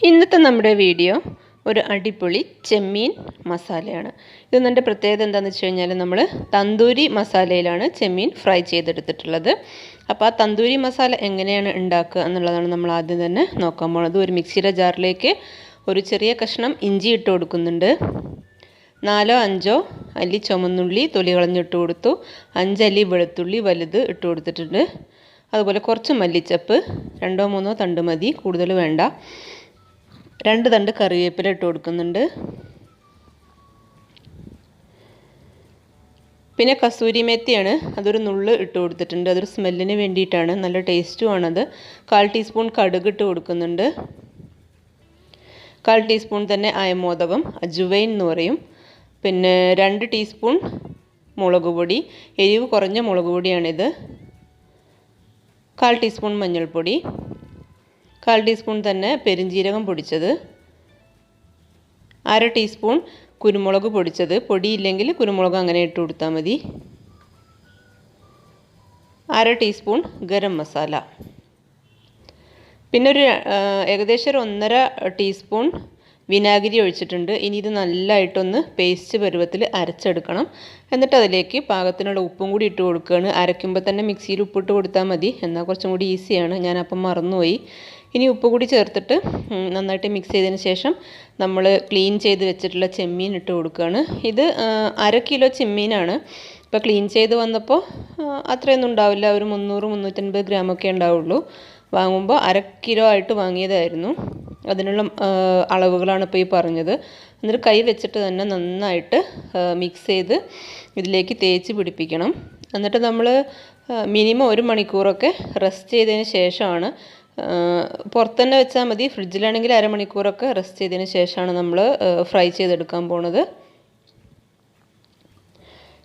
ഇന്നത്തെ നമ്മുടെ വീഡിയോ ഒരു അടിപൊളി ചെമ്മീൻ മസാലയാണ്. ഇത് നമ്മുടെ പ്രത്യേകത എന്താണെന്ന് വെച്ച് കഴിഞ്ഞാൽ നമ്മൾ തന്തൂരി മസാലയിലാണ് ചെമ്മീൻ ഫ്രൈ ചെയ്തെടുത്തിട്ടുള്ളത്. അപ്പോൾ ആ തന്തൂരി മസാല എങ്ങനെയാണ് ഉണ്ടാക്കുക എന്നുള്ളതാണ് നമ്മൾ ആദ്യം തന്നെ നോക്കാൻ പോകുന്നത്. ഒരു മിക്സിയുടെ ജാറിലേക്ക് ഒരു ചെറിയ കഷ്ണം ഇഞ്ചി ഇട്ട് കൊടുക്കുന്നുണ്ട്. 4-5 അല്ലി ചുമന്നുള്ളി തൊലി കളഞ്ഞിട്ട് കൊടുത്തു. 5 അല്ലി വെളുത്തുള്ളി വലുത് ഇട്ട് കൊടുത്തിട്ടുണ്ട്. അതുപോലെ കുറച്ച് മല്ലിച്ചപ്പ്, 2-3 തണ്ട് മതി, കൂടുതൽ വേണ്ട. 2 തണ്ട് കറിവേപ്പില ഇട്ട് കൊടുക്കുന്നുണ്ട്. പിന്നെ കസൂരി മേത്തിയാണ്, അതൊരു നുള്ള് ഇട്ട് കൊടുത്തിട്ടുണ്ട്. അതൊരു സ്മെല്ലിന് വേണ്ടിയിട്ടാണ്, നല്ല ടേസ്റ്റുമാണത്. 1/4 ടീസ്പൂൺ കടുക് ഇട്ട് കൊടുക്കുന്നുണ്ട്. 1/4 ടീസ്പൂൺ തന്നെ അയമോദകം, അജുവൈൻ എന്ന് പറയും. പിന്നെ 2 ടീസ്പൂൺ മുളക് പൊടി, എരിവ് കുറഞ്ഞ മുളക് പൊടിയാണിത്. 1/4 ടീസ്പൂൺ മഞ്ഞൾപ്പൊടി, 1/4 ടീസ്പൂൺ തന്നെ പെരുംജീരകം പൊടിച്ചത്, 1/2 ടീസ്പൂൺ കുരുമുളക് പൊടിച്ചത്. പൊടിയില്ലെങ്കിൽ കുരുമുളക് അങ്ങനെ ഇട്ട് കൊടുത്താൽ മതി. 1/2 ടീസ്പൂൺ ഗരം മസാല. പിന്നെ ഏകദേശം 1.5 ടീസ്പൂൺ വിനാഗിരി ഒഴിച്ചിട്ടുണ്ട്. ഇനി ഇത് നല്ലതായിട്ടൊന്ന് പേസ്റ്റ് പരുവത്തിൽ അരച്ചെടുക്കണം. എന്നിട്ട് അതിലേക്ക് പാകത്തിനുള്ള ഉപ്പും കൂടി ഇട്ട് കൊടുക്കുകയാണ്. അരയ്ക്കുമ്പോൾ തന്നെ മിക്സിയിൽ ഉപ്പിട്ട് കൊടുത്താൽ മതി, എന്നാൽ കുറച്ചും കൂടി ഈസിയാണ്. ഞാനപ്പം മറന്നുപോയി. ഇനി ഉപ്പ് കൂടി ചേർത്തിട്ട് നന്നായിട്ട് മിക്സ് ചെയ്തതിന് ശേഷം നമ്മൾ ക്ലീൻ ചെയ്ത് വെച്ചിട്ടുള്ള ചെമ്മീൻ ഇട്ട് കൊടുക്കുകയാണ്. ഇത് 1/2 കിലോ ചെമ്മീനാണ്. ഇപ്പോൾ ക്ലീൻ ചെയ്ത് വന്നപ്പോൾ അത്രയൊന്നും ഉണ്ടാവില്ല, ഒരു 300-350 ഗ്രാമൊക്കെ ഉണ്ടാവുള്ളൂ. വാങ്ങുമ്പോൾ 1/2 കിലോ ആയിട്ട് വാങ്ങിയതായിരുന്നു. അതിനുള്ള അളവുകളാണ് ഇപ്പോൾ ഈ പറഞ്ഞത്. എന്നിട്ട് കൈ വെച്ചിട്ട് തന്നെ നന്നായിട്ട് മിക്സ് ചെയ്ത് ഇതിലേക്ക് തേച്ച് പിടിപ്പിക്കണം. എന്നിട്ട് നമ്മൾ മിനിമം 1 മണിക്കൂറൊക്കെ റെസ്റ്റ് ചെയ്തതിന് ശേഷമാണ്, പുറത്ത് തന്നെ വെച്ചാൽ മതി, ഫ്രിഡ്ജിലാണെങ്കിൽ 1/2 മണിക്കൂറൊക്കെ റെസ്റ്റ് ചെയ്തതിന് ശേഷമാണ് നമ്മൾ ഫ്രൈ ചെയ്തെടുക്കാൻ പോണത്.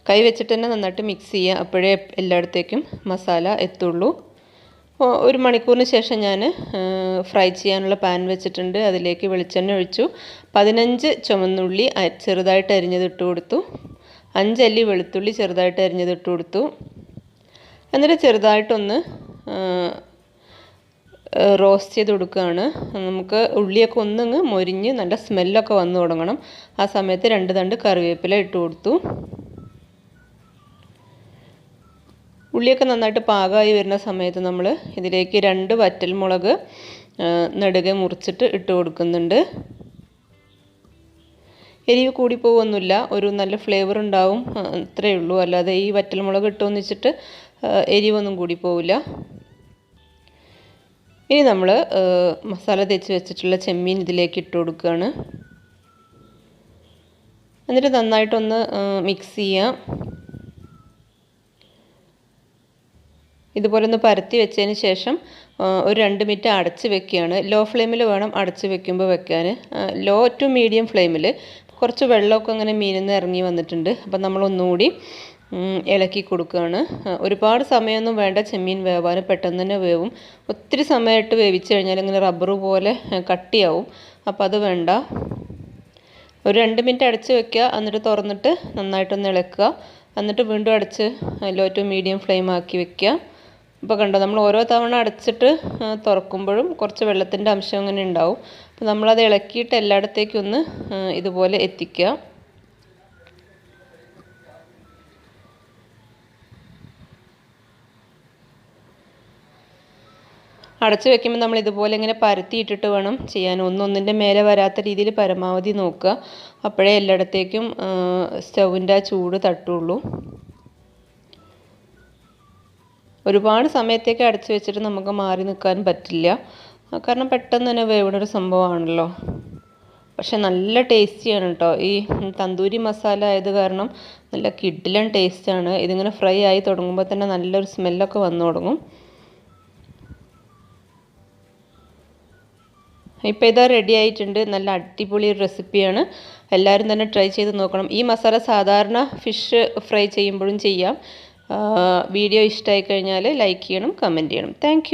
കൈ വെച്ചിട്ട് തന്നെ നന്നായിട്ട് മിക്സ് ചെയ്യുക, അപ്പോഴേ എല്ലായിടത്തേക്കും മസാല എത്തുള്ളൂ. 1 മണിക്കൂറിന് ശേഷം ഞാൻ ഫ്രൈ ചെയ്യാനുള്ള പാൻ വെച്ചിട്ടുണ്ട്. അതിലേക്ക് വെളിച്ചെണ്ണ ഒഴിച്ചു. 15 ചുമന്നുള്ളി ചെറുതായിട്ട് അരിഞ്ഞത് ഇട്ട് കൊടുത്തു. 5 അല്ലി വെളുത്തുള്ളി ചെറുതായിട്ട് അരിഞ്ഞത് ഇട്ട് കൊടുത്തു. എന്നിട്ട് ചെറുതായിട്ടൊന്ന് റോസ്റ്റ് ചെയ്ത് കൊടുക്കുകയാണ്. നമുക്ക് ഉള്ളിയൊക്കെ ഒന്നങ്ങ് മൊരിഞ്ഞ് നല്ല സ്മെല്ലൊക്കെ വന്നു തുടങ്ങണം. ആ സമയത്ത് 2 തണ്ട് കറിവേപ്പില ഇട്ട് കൊടുത്തു. ഉള്ളിയൊക്കെ നന്നായിട്ട് പാകമായി വരുന്ന സമയത്ത് നമ്മൾ ഇതിലേക്ക് 2 വറ്റൽമുളക് നെടുകെ മുറിച്ചിട്ട് ഇട്ട് കൊടുക്കുന്നുണ്ട്. എരിവ് കൂടി പോകുന്നില്ല, ഒരു നല്ല ഫ്ലേവർ ഉണ്ടാവും, അത്രയേ ഉള്ളൂ. അല്ലാതെ ഈ വറ്റൽമുളക് ഇട്ടുമെന്ന് വെച്ചിട്ട് എരിവൊന്നും കൂടി പോവില്ല. ഇനി നമ്മൾ മസാല തേച്ച് വെച്ചിട്ടുള്ള ചെമ്മീൻ ഇതിലേക്ക് ഇട്ട് കൊടുക്കുകയാണ്. എന്നിട്ട് നന്നായിട്ടൊന്ന് മിക്സ് ചെയ്യാം. ഇതുപോലെ ഒന്ന് പരത്തി വെച്ചതിന് ശേഷം ഒരു 2 മിനിറ്റ് അടച്ച് വെക്കുകയാണ്. ലോ ഫ്ലെയിമിൽ വേണം അടച്ച് വെക്കുമ്പോൾ വെക്കാൻ. ലോ ടു മീഡിയം ഫ്ലെയിമിൽ. കുറച്ച് വെള്ളമൊക്കെ അങ്ങനെ മീനിൽ നിന്ന് ഇറങ്ങി വന്നിട്ടുണ്ട്. അപ്പം നമ്മളൊന്നുകൂടി ഇളക്കി കൊടുക്കുകയാണ്. ഒരുപാട് സമയമൊന്നും വേണ്ട ചെമ്മീൻ വേവാൻ, പെട്ടെന്ന് തന്നെ വേവും. ഒത്തിരി സമയമായിട്ട് വേവിച്ച് കഴിഞ്ഞാൽ ഇങ്ങനെ റബ്ബർ പോലെ കട്ടിയാവും, അപ്പോൾ അത് വേണ്ട. ഒരു 2 മിനിറ്റ് അടച്ച് വെക്കുക, എന്നിട്ട് തുറന്നിട്ട് നന്നായിട്ടൊന്ന് ഇളക്കുക. എന്നിട്ട് വീണ്ടും അടച്ച് ലോ ടു മീഡിയം ഫ്ലെയിം ആക്കി വെക്കുക. ഇപ്പോൾ കണ്ടോ, നമ്മൾ ഓരോ തവണ അടച്ചിട്ട് തുറക്കുമ്പോഴും കുറച്ച് വെള്ളത്തിൻ്റെ അംശം അങ്ങനെ ഉണ്ടാവും. അപ്പോൾ നമ്മളത് ഇളക്കിയിട്ട് എല്ലായിടത്തേക്കും ഒന്ന് ഇതുപോലെ എത്തിക്കുക. അടച്ച് വെക്കുമ്പോൾ നമ്മൾ ഇതുപോലെ ഇങ്ങനെ പരത്തിയിട്ടിട്ട് വേണം ചെയ്യാൻ. ഒന്നൊന്നിൻ്റെ മേലെ വരാത്ത രീതിയിൽ പരമാവധി നോക്കുക, അപ്പോഴേ എല്ലായിടത്തേക്കും സ്റ്റൗവിൻ്റെ ആ ചൂട് തട്ടുള്ളൂ. ഒരുപാട് സമയത്തേക്ക് അടച്ച് വെച്ചിട്ട് നമുക്ക് മാറി നിൽക്കാൻ പറ്റില്ല, കാരണം പെട്ടെന്ന് തന്നെ വേവുന്നൊരു സംഭവമാണല്ലോ. പക്ഷെ നല്ല ടേസ്റ്റിയാണ് കേട്ടോ. ഈ തന്തൂരി മസാല ആയത് കാരണം നല്ല കിഡിലൻ ടേസ്റ്റാണ്. ഇതിങ്ങനെ ഫ്രൈ ആയി തുടങ്ങുമ്പോൾ തന്നെ നല്ലൊരു സ്മെല്ലൊക്കെ വന്നു തുടങ്ങും. ഇപ്പോൾ ഇതാ റെഡി ആയിട്ടുണ്ട്. നല്ല അടിപൊളി ഒരു റെസിപ്പിയാണ്. എല്ലാവരും തന്നെ ട്രൈ ചെയ്ത് നോക്കണം. ഈ മസാല സാധാരണ ഫിഷ് ഫ്രൈ ചെയ്യുമ്പോഴും ചെയ്യാം. വീഡിയോ ഇഷ്ടമായി കഴിഞ്ഞാൽ ലൈക്ക് ചെയ്യണം, കമൻറ്റ് ചെയ്യണം. താങ്ക്